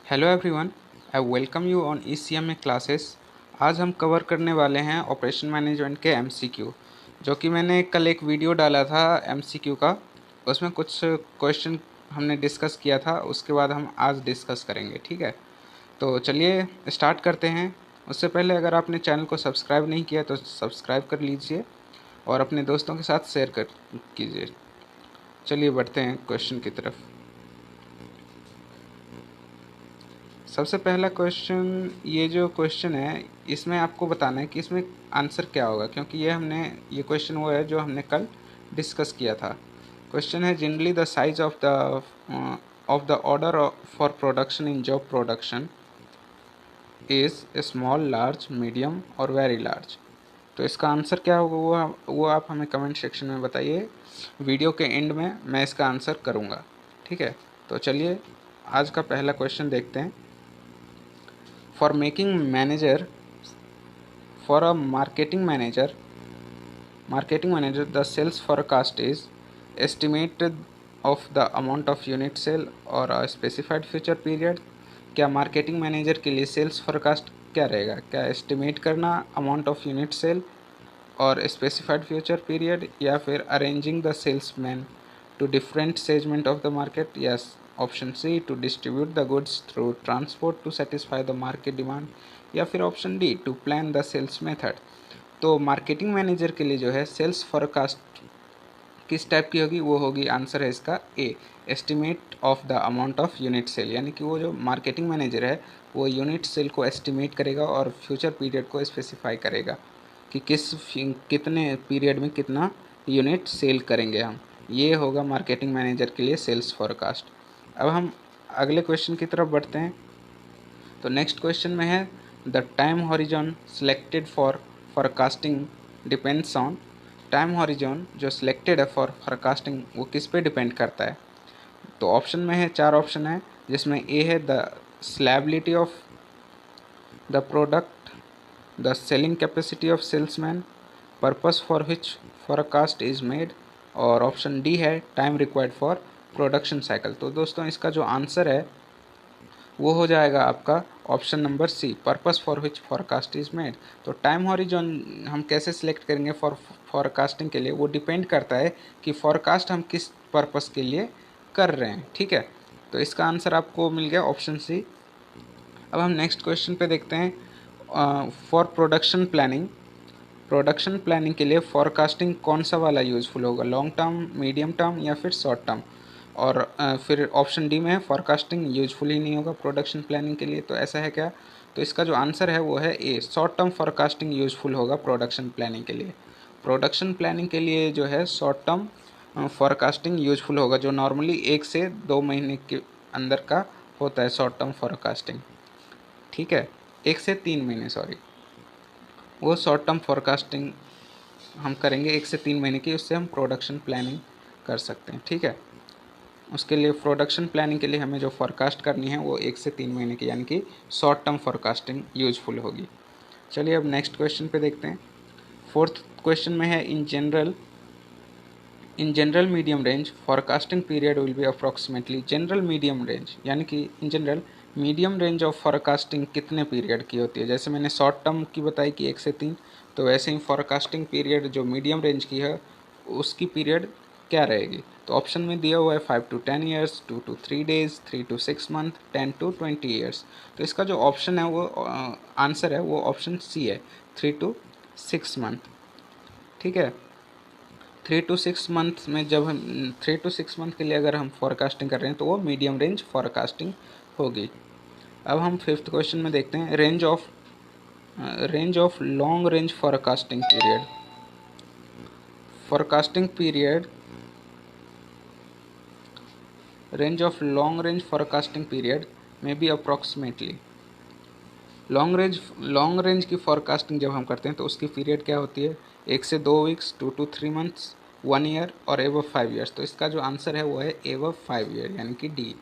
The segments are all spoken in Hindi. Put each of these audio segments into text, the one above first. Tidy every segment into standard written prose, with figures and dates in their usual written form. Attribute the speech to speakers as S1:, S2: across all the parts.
S1: Hello everyone, I welcome you on ECMA classes. आज हम कवर करने वाले हैं ऑपरेशन मैनेजमेंट के MCQ, जो कि मैंने कल एक वीडियो डाला था MCQ का। उसमें कुछ क्वेश्चन हमने डिस्कस किया था, उसके बाद हम आज डिस्कस करेंगे। ठीक है, तो चलिए स्टार्ट करते हैं। उससे पहले अगर आपने चैनल को सब्सक्राइब नहीं किया तो सब्सक्राइब कर लीजिए और अपने दोस्तों के साथ शेयर कर कीजिए। चलिए बढ़ते हैं क्वेश्चन की तरफ। सबसे पहला क्वेश्चन, ये जो क्वेश्चन है इसमें आपको बताना है कि इसमें आंसर क्या होगा, क्योंकि ये क्वेश्चन वो है जो हमने कल डिस्कस किया था। क्वेश्चन है generally the size of the order for production in job production is small, large, medium और वेरी लार्ज। तो इसका आंसर क्या होगा वो आप हमें कमेंट सेक्शन में बताइए। वीडियो के एंड में मैं इसका आंसर करूँगा। ठीक है, तो चलिए आज का पहला क्वेश्चन देखते हैं। For making manager, for a marketing manager, the sales forecast is estimate of the amount of unit sale or a specified future period। क्या मार्केटिंग मैनेजर के लिए सेल्स फोरकास्ट क्या रहेगा? क्या एस्टिमेट करना अमाउंट ऑफ यूनिट सेल और स्पेसिफाइड फ्यूचर पीरियड, या फिर arranging the salesman to different segment of the market, या option C to distribute the goods through transport to satisfy the market demand, या फिर option D to plan the sales method. तो मार्केटिंग मैनेजर के लिए जो है सेल्स फोरकास्ट किस टाइप की होगी? वो होगी, आंसर है इसका A, estimate of the amount of unit sale. यानी कि वो जो मार्केटिंग मैनेजर है वो यूनिट सेल को एस्टिमेट करेगा और फ्यूचर पीरियड को स्पेसिफाई करेगा कि कितने पीरियड में कितना यूनिट सेल करेंगे हम। ये होगा मार्केटिंग मैनेजर के लिए सेल्स फोरकास्ट। अब हम अगले क्वेश्चन की तरफ बढ़ते हैं। तो नेक्स्ट क्वेश्चन में है the time horizon selected for forecasting depends on. Time horizon जो सिलेक्टेड है फॉर फोरकास्टिंग वो किस पे डिपेंड करता है? तो ऑप्शन में है, चार ऑप्शन है, जिसमें ए है the saleability of the product, the selling capacity of salesman, purpose for which forecast is made, और ऑप्शन डी है time required for production cycle. तो दोस्तों इसका जो आंसर है वो हो जाएगा आपका option number C, purpose for which forecast is made. तो टाइम हॉरिजॉन हम कैसे सिलेक्ट करेंगे फोरकास्टिंग के लिए? वो डिपेंड करता है कि फोरकास्ट हम किस पर्पस के लिए कर रहे हैं। ठीक है, तो इसका आंसर आपको मिल गया ऑप्शन सी। अब हम नेक्स्ट क्वेश्चन पे देखते हैं। फॉर प्रोडक्शन प्लानिंग के लिए फोरकास्टिंग कौन सा वाला यूज़फुल होगा? लॉन्ग टर्म, मीडियम टर्म या फिर शॉर्ट टर्म? और फिर ऑप्शन डी में है फोरकास्टिंग यूजफुल ही नहीं होगा प्रोडक्शन प्लानिंग के लिए। तो ऐसा है क्या? तो इसका जो आंसर है वो है ए, शॉर्ट टर्म फोरकास्टिंग यूजफुल होगा प्रोडक्शन प्लानिंग के लिए। प्रोडक्शन प्लानिंग के लिए जो है शॉर्ट टर्म फोरकास्टिंग यूजफुल होगा, जो नॉर्मली 1 से 2 महीने के अंदर का होता है शॉर्ट टर्म फोरकास्टिंग। ठीक है, 1 से 3 महीने, सॉरी, वो शॉर्ट टर्म फोरकास्टिंग हम करेंगे 1 से 3 महीने की, उससे हम प्रोडक्शन प्लानिंग कर सकते हैं। ठीक है, उसके लिए प्रोडक्शन प्लानिंग के लिए हमें जो फोरकास्ट करनी है वो 1 से 3 महीने की, यानी कि शॉर्ट टर्म फोरकास्टिंग यूजफुल होगी। चलिए अब नेक्स्ट क्वेश्चन पे देखते हैं। फोर्थ क्वेश्चन में है in general medium range forecasting period will be approximately. General medium range यानी कि in general medium range of forecasting कितने पीरियड की होती है? जैसे मैंने शॉर्ट टर्म की बताई कि 1 से 3, तो वैसे ही फोरकास्टिंग पीरियड जो मीडियम रेंज की है उसकी पीरियड क्या रहेगी? तो ऑप्शन में दिया हुआ है 5 to 10 years, 2 to 3 days, 3 to 6 month, 10 to 20 years। तो इसका जो ऑप्शन है वो आंसर है वो ऑप्शन सी है, 3 to 6 मंथ। ठीक है, 3 to 6 मंथ में, जब हम 3 to 6 मंथ के लिए अगर हम फोरकास्टिंग कर रहे हैं तो वो मीडियम रेंज फोरकास्टिंग होगी। अब हम फिफ्थ क्वेश्चन में देखते हैं range of long range forecasting period. Forecasting period range of long range forecasting period में बी अप्रॉक्सीमेटली। लॉन्ग रेंज की फोरकास्टिंग जब हम करते हैं तो उसकी पीरियड क्या होती है? 1 से 2 वीक्स, 2 to 3 months, 1 year और एवं 5 years। तो इसका जो आंसर है वो है एवं 5 year, यानी कि डी।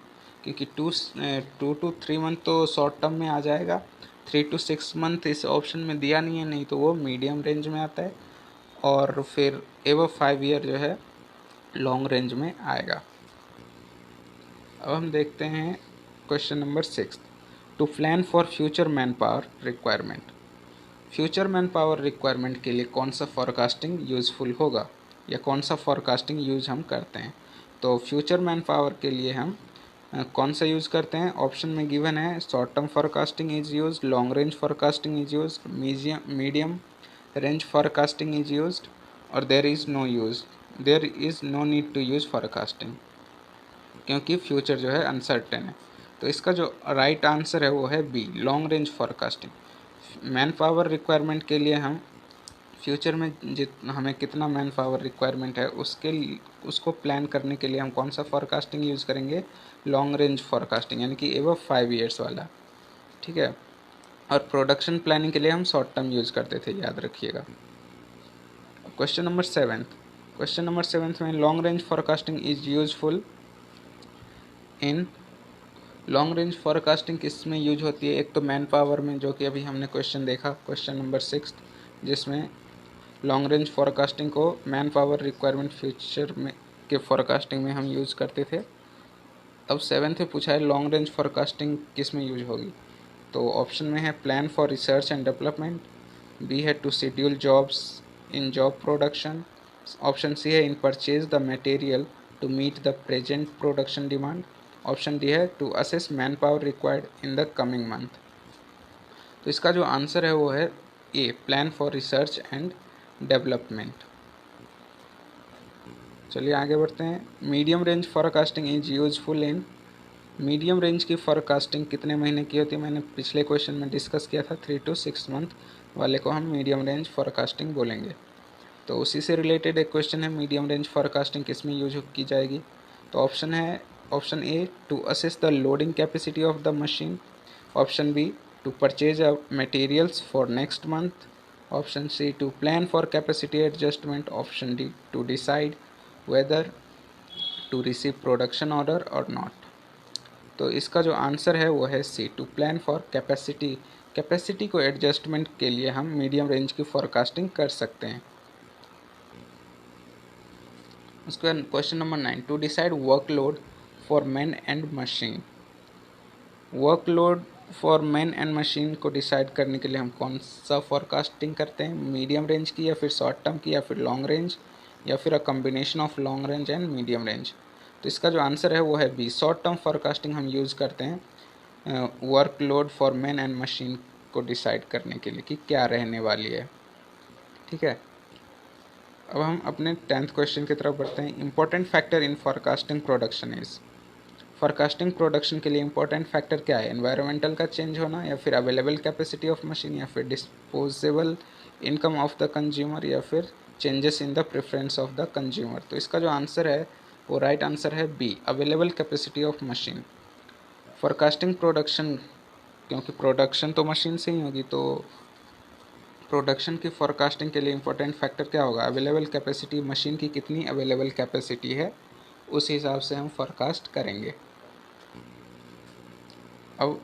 S1: क्योंकि 2 to 3 मंथ तो शॉर्ट टर्म में आ जाएगा, 3 to 6 मंथ इस ऑप्शन में दिया नहीं है, नहीं तो वो मीडियम रेंज में आता है, और फिर एवं 5 year जो है लॉन्ग रेंज में आएगा। अब हम देखते हैं question number 6। To plan for future man power requirement, future man power requirement के लिए कौन सा फॉरकास्टिंग यूज़फुल होगा या कौन सा फॉरकास्टिंग यूज हम करते हैं। तो फ्यूचर मैन पावर के लिए हम कौन सा यूज़ करते हैं। ऑप्शन में गिवन है short term forecasting is use, long range forecasting is use, medium range forecasting is use और there is no need to use forecasting, क्योंकि फ्यूचर जो है अनसर्टेन है। तो इसका जो राइट आंसर है वो है B, long range forecasting. Man power requirement के लिए हम फ्यूचर में हमें कितना मैन पावर रिक्वायरमेंट है उसको प्लान करने के लिए हम कौन सा फॉरकास्टिंग यूज़ करेंगे, लॉन्ग रेंज फॉरकास्टिंग, यानी कि एबव 5 ईयर्स वाला। ठीक है। और प्रोडक्शन प्लानिंग के लिए हम शॉर्ट टर्म यूज़ करते थे, याद रखिएगा। क्वेश्चन नंबर 7 में long range forecasting is useful in, long range forecasting किस में यूज होती है। एक तो मैन पावर में, जो कि अभी हमने क्वेश्चन देखा, क्वेश्चन नंबर 6, जिसमें लॉन्ग रेंज फॉरकास्टिंग को मैन पावर रिक्वायरमेंट फ्यूचर में के फॉरकास्टिंग में हम यूज़ करते थे। अब 7th में पूछा है लॉन्ग रेंज फॉरकास्टिंग किस में यूज होगी। तो ऑप्शन में है plan for research and development, B है to schedule jobs in job production, option C है in purchase the material to meet the present production demand, option D है to assess manpower required in the coming month. तो इसका जो आंसर है वो है A, plan for research and development. चलिए आगे बढ़ते हैं। Medium range forecasting is useful in, medium range की फॉरकास्टिंग कितने महीने की होती है, मैंने पिछले क्वेश्चन में डिस्कस किया था। 3 to 6 मंथ वाले को हम मीडियम रेंज फॉरकास्टिंग बोलेंगे। तो उसी से रिलेटेड एक क्वेश्चन है, मीडियम रेंज फॉरकास्टिंग किस में यूज की जाएगी। तो ऑप्शन है option A to assess the loading capacity of the machine, option B to purchase materials for next month, option C to plan for capacity adjustment, option D to decide whether to receive production order और नॉट। तो इसका जो आंसर है वो है C, to plan for capacity. Capacity को एडजस्टमेंट के लिए हम मीडियम रेंज की फॉरकास्टिंग कर सकते हैं। उसके बाद question number 9, to decide workload for man and machine, workload for man and machine को डिसाइड करने के लिए हम कौन सा फॉरकास्टिंग करते हैं, मीडियम रेंज की या फिर शॉर्ट टर्म की या फिर लॉन्ग रेंज या फिर अ combination of long range and medium range. तो इसका जो आंसर है वो है बी, शॉर्ट टर्म फॉरकास्टिंग हम यूज़ करते हैं workload for man and machine को डिसाइड करने के लिए कि क्या रहने वाली है। ठीक है। अब हम अपने 10th क्वेश्चन की तरफ बढ़ते हैं। Important factor in forecasting production is, forecasting production के लिए इंपॉर्टेंट फैक्टर क्या है, एनवायरमेंटल का चेंज होना या फिर अवेलेबल कैपेसिटी ऑफ मशीन या फिर disposable income of the consumer या फिर changes in the preference of the consumer. तो इसका जो आंसर है वो राइट आंसर है B, available capacity of machine. Forecasting production, क्योंकि प्रोडक्शन तो मशीन से ही होगी, तो प्रोडक्शन की फॉरकास्टिंग के लिए इंपॉर्टेंट फैक्टर क्या होगा, अवेलेबल कैपेसिटी, मशीन की कितनी अवेलेबल कैपेसिटी है, उस हिसाब से हम फॉरकास्ट करेंगे। अब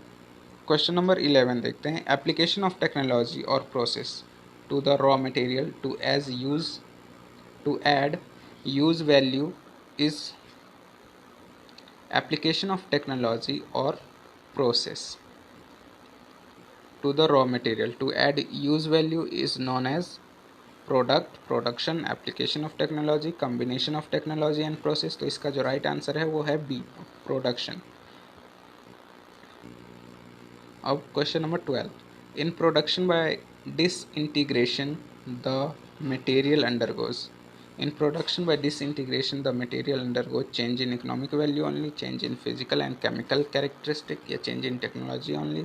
S1: क्वेश्चन नंबर 11 देखते हैं। एप्लीकेशन ऑफ टेक्नोलॉजी और process to the raw material to add use value is, application of technology और process to the raw material to add use value is known as product, production, application of technology, combination of technology and process। तो इसका जो राइट आंसर है वो है बी, प्रोडक्शन। अब question number 12, in production by disintegration the material undergoes, in production by disintegration the material undergoes change in economic value only, change in physical and chemical characteristic या change in technology only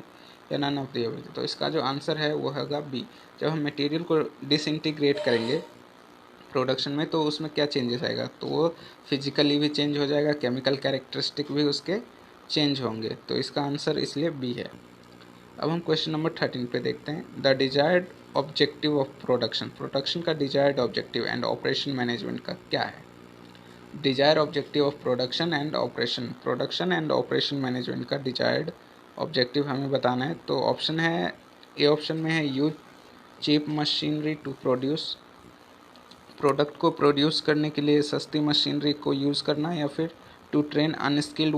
S1: या none of the above। तो इसका जो आंसर है वो होगा बी, जब हम मटेरियल को डिसइंटीग्रेट करेंगे प्रोडक्शन में तो उसमें क्या चेंजेस आएगा, तो वो फिजिकली भी चेंज हो जाएगा, केमिकल कैरेक्टरिस्टिक भी उसके चेंज होंगे। तो इसका आंसर इसलिए बी है। अब हम क्वेश्चन नंबर 13 पे देखते हैं। The desired objective of production, production का desired objective and operation management का क्या है। Desire objective of production and operation, production and operation management का डिजायर्ड ऑब्जेक्टिव हमें बताना है। तो ऑप्शन है ए, ऑप्शन में है use cheap machinery to produce, product को प्रोड्यूस करने के लिए सस्ती मशीनरी को यूज़ करना, या फिर टू ट्रेन अनस्किल्ड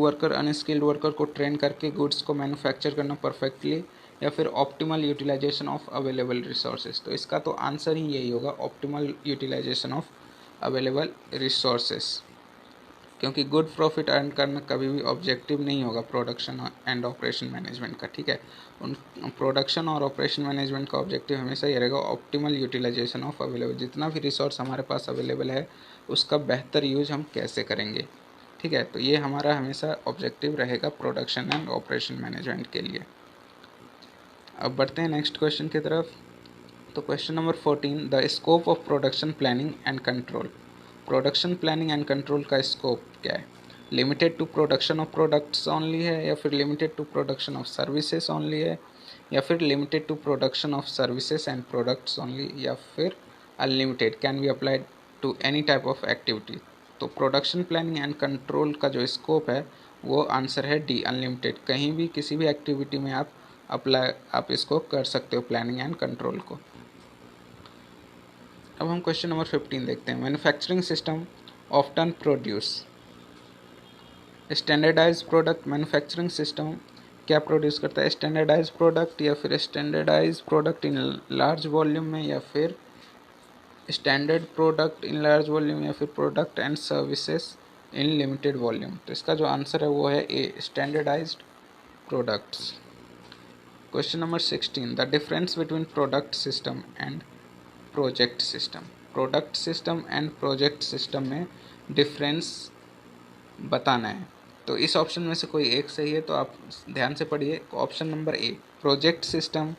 S1: वर्कर को ट्रेन करके गुड्स को मैन्युफैक्चर करना परफेक्टली, या फिर optimal utilisation of available resources. तो इसका तो आंसर ही यही होगा, optimal utilisation of available resources, क्योंकि गुड प्रॉफिट अर्न करना कभी भी ऑब्जेक्टिव नहीं होगा प्रोडक्शन एंड ऑपरेशन मैनेजमेंट का। ठीक है, उन प्रोडक्शन और ऑपरेशन मैनेजमेंट का ऑब्जेक्टिव हमेशा ये रहेगा ऑप्टिमल यूटिलाइजेशन ऑफ अवेलेबल, जितना भी रिसोर्स हमारे पास अवेलेबल है उसका बेहतर यूज हम कैसे करेंगे। ठीक है, तो ये हमारा हमेशा ऑब्जेक्टिव रहेगा प्रोडक्शन एंड ऑपरेशन मैनेजमेंट के लिए। अब बढ़ते हैं नेक्स्ट क्वेश्चन की तरफ। तो question number 14, the scope of production planning and control. Production planning and control का स्कोप क्या है? Limited to production of products only है, या फिर limited to production of services only है, या फिर limited to production of services and products only, या फिर unlimited, can be applied to any type of activity. तो प्रोडक्शन प्लानिंग एंड कंट्रोल का जो स्कोप है वो आंसर है डी, अनलिमिटेड। कहीं भी किसी भी एक्टिविटी में आप इसको कर सकते हो, प्लानिंग एंड कंट्रोल को। अब हम क्वेश्चन नंबर 15 देखते हैं। Manufacturing system often produce standardise product. Manufacturing system क्या प्रोड्यूस करता है? स्टैंडर्डाइज प्रोडक्ट, या फिर standardise product in large volume में, या फिर standard product in large volume, या फिर product and services in limited volume. तो इसका जो आंसर है वो है A, standardised products. Question number 16, the difference between product system and project system. Product system and project system में डिफरेंस बताना है। तो इस ऑप्शन में से कोई एक सही है, तो आप ध्यान से पढ़िए। Option number A, project system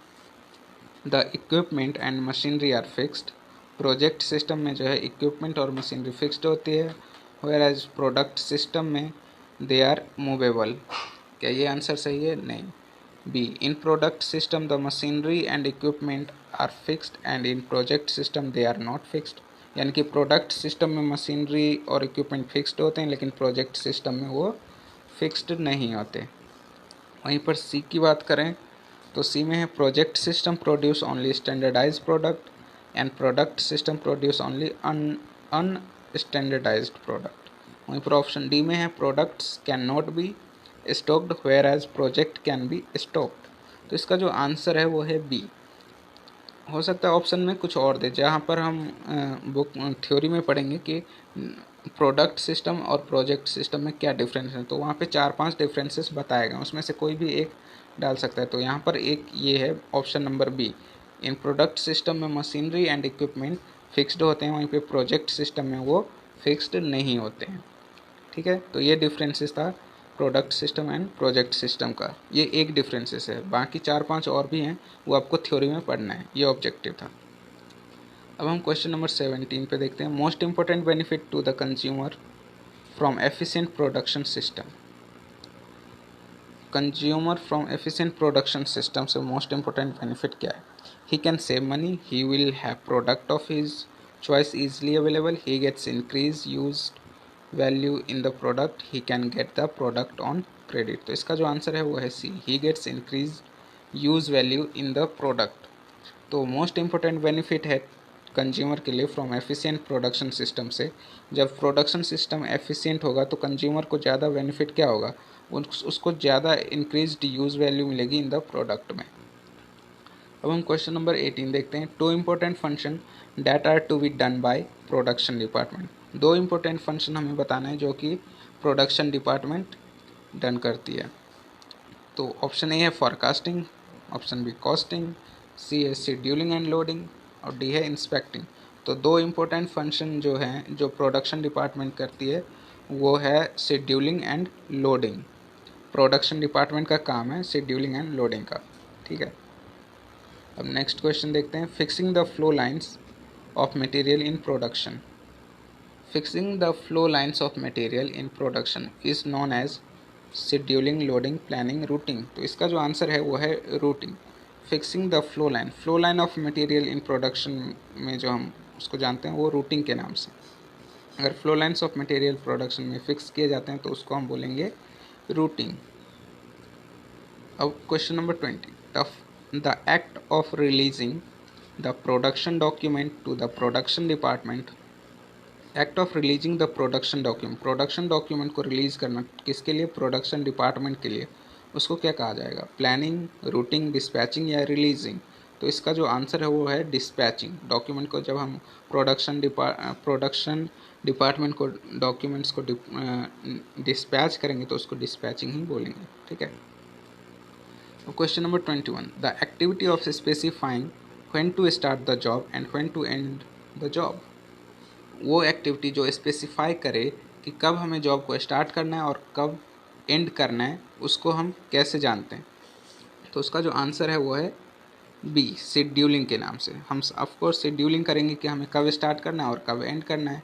S1: the equipment and machinery are fixed. Project system में जो है इक्विपमेंट और मशीनरी फिक्स्ड होती है, वेयर एज प्रोडक्ट सिस्टम में दे आर मूवेबल। क्या ये आंसर सही है? नहीं। B, in product system the machinery and equipment are fixed and in project system they are not fixed. यानी कि प्रोडक्ट सिस्टम में मशीनरी और इक्विपमेंट फिक्स्ड होते हैं, लेकिन प्रोजेक्ट सिस्टम में वो फिक्स्ड नहीं होते। वहीं पर सी की बात करें तो सी में है project system produce only standardised product and product system produce only unstandardised product. वहीं पर ऑप्शन डी में है products can not be stocked whereas project can be stocked. तो इसका जो आंसर है वो है बी। हो सकता है ऑप्शन में कुछ और दे, जहाँ पर हम बुक थ्योरी में पढ़ेंगे कि प्रोडक्ट सिस्टम और प्रोजेक्ट सिस्टम में क्या डिफरेंस है, तो वहाँ पे 4-5 डिफरेंसेस बताए गए, उसमें से कोई भी एक डाल सकता है। तो यहाँ पर एक ये है option number B, in product system में मशीनरी एंड इक्विपमेंट फिक्स्ड होते हैं, वहीं पे प्रोजेक्ट सिस्टम में वो फिक्स्ड नहीं होते हैं। ठीक है, तो ये डिफरेंसेस था product system and project system का। ये एक डिफरेंसेस है, बाकी 4-5 और भी हैं, वो आपको थ्योरी में पढ़ना है, ये ऑब्जेक्टिव था। अब हम क्वेश्चन नंबर 17 पे देखते हैं। Most important benefit to the consumer from efficient production system. Consumer from efficient production system से मोस्ट इंपॉर्टेंट बेनिफिट क्या है? He can save money, he will have product of his choice easily available, he gets increased used value in the product, he can get the product on credit। तो इसका जो आंसर है वो है सी, he gets increased use value in the product। तो मोस्ट इम्पोर्टेंट बेनिफिट है कंज्यूमर के लिए फ्रॉम एफिशिएंट प्रोडक्शन सिस्टम से। जब प्रोडक्शन सिस्टम एफिशिएंट होगा तो कंज्यूमर को ज़्यादा बेनिफिट क्या होगा? उसको ज़्यादा इंक्रीज्ड यूज़ वैल्यू मिलेगी इन द प्रोडक्ट में। अब हम क्वेश्चन नंबर 18 देखते हैं। Two important function that are to be done by production department. दो इम्पोर्टेंट फंक्शन हमें बताना है जो कि प्रोडक्शन डिपार्टमेंट डन करती है। तो ऑप्शन ए है फॉरकास्टिंग, ऑप्शन बी कॉस्टिंग, सी है शेड्यूलिंग एंड लोडिंग, और डी है इंस्पेक्टिंग। तो दो इम्पोर्टेंट फंक्शन जो हैं जो प्रोडक्शन डिपार्टमेंट करती है वो है scheduling and loading. Production department का काम है शेड्यूलिंग एंड लोडिंग का। ठीक है, अब नेक्स्ट क्वेश्चन देखते हैं। Fixing the flow lines of material in production. Fixing the flow lines of material in production is known as scheduling, loading, planning, routing. तो इसका जो आंसर है वो है routing. Fixing the flow line of material in production में जो हम उसको जानते हैं वो रूटिंग के नाम से। अगर flow lines of material production में फिक्स किए जाते हैं तो उसको हम बोलेंगे रूटिंग। अब question number 20, the act of releasing the production document to the production department act of releasing the production document को रिलीज करना किसके लिए? प्रोडक्शन डिपार्टमेंट के लिए। उसको क्या कहा जाएगा? प्लानिंग, रूटिंग, डिस्पैचिंग या रिलीजिंग? तो इसका जो आंसर है वो है डिस्पैचिंग। डॉक्यूमेंट को जब हम प्रोडक्शन डिपार्टमेंट को डॉक्यूमेंट्स को डिस्पैच करेंगे तो उसको डिस्पैचिंग ही बोलेंगे। ठीक है। Question number 21, the activity of specifying when to start the job and when to end the job. वो एक्टिविटी जो स्पेसिफाई करे कि कब हमें जॉब को स्टार्ट करना है और कब एंड करना है, उसको हम कैसे जानते हैं? तो उसका जो आंसर है वो है बी, शेड्यूलिंग के नाम से। हम ऑफकोर्स शेड्यूलिंग करेंगे कि हमें कब स्टार्ट करना है और कब एंड करना है,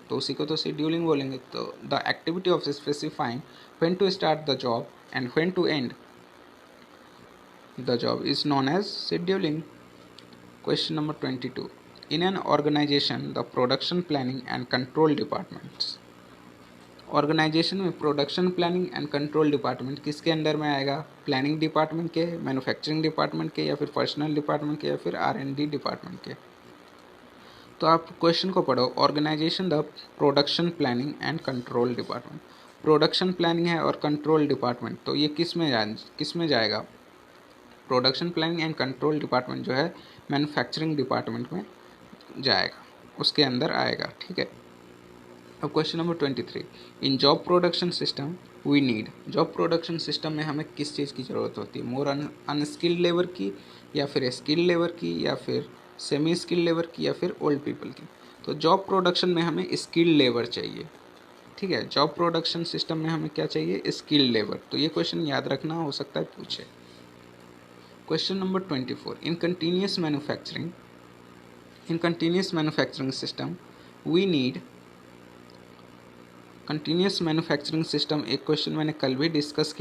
S1: तो उसी को तो शेड्यूलिंग बोलेंगे। तो the activity of specifying when to start the job and when to end the job is known as scheduling. Question number 22. In an organization, the production planning and control departments. Organisation में production planning and control department किसके अंडर में आएगा? प्लानिंग डिपार्टमेंट के, मैन्युफैक्चरिंग डिपार्टमेंट के, या फिर पर्सनल डिपार्टमेंट के, या फिर R&D डिपार्टमेंट के? तो आप क्वेश्चन को पढ़ो। Organisation the production planning and control department. Production planning है और कंट्रोल डिपार्टमेंट, तो ये किस में जाएगा? Production planning and control department जो है मैन्युफैक्चरिंग डिपार्टमेंट में जाएगा, उसके अंदर आएगा। ठीक है। अब question number 23, in job production system we need. Job production system में हमें किस चीज़ की ज़रूरत होती है? मोर अनस्किल्ड लेबर की, या फिर स्किल्ड लेबर की, या फिर सेमी स्किल्ड लेबर की, या फिर ओल्ड पीपल की? तो जॉब प्रोडक्शन में हमें स्किल्ड लेबर चाहिए। ठीक है। जॉब प्रोडक्शन सिस्टम में हमें क्या चाहिए? Skilled labour. तो ये क्वेश्चन याद रखना, हो सकता है पूछे। Question number 24, in continuous manufacturing system we need. Continuous manufacturing system एक क्वेश्चन मैंने कल भी डिस्कस किया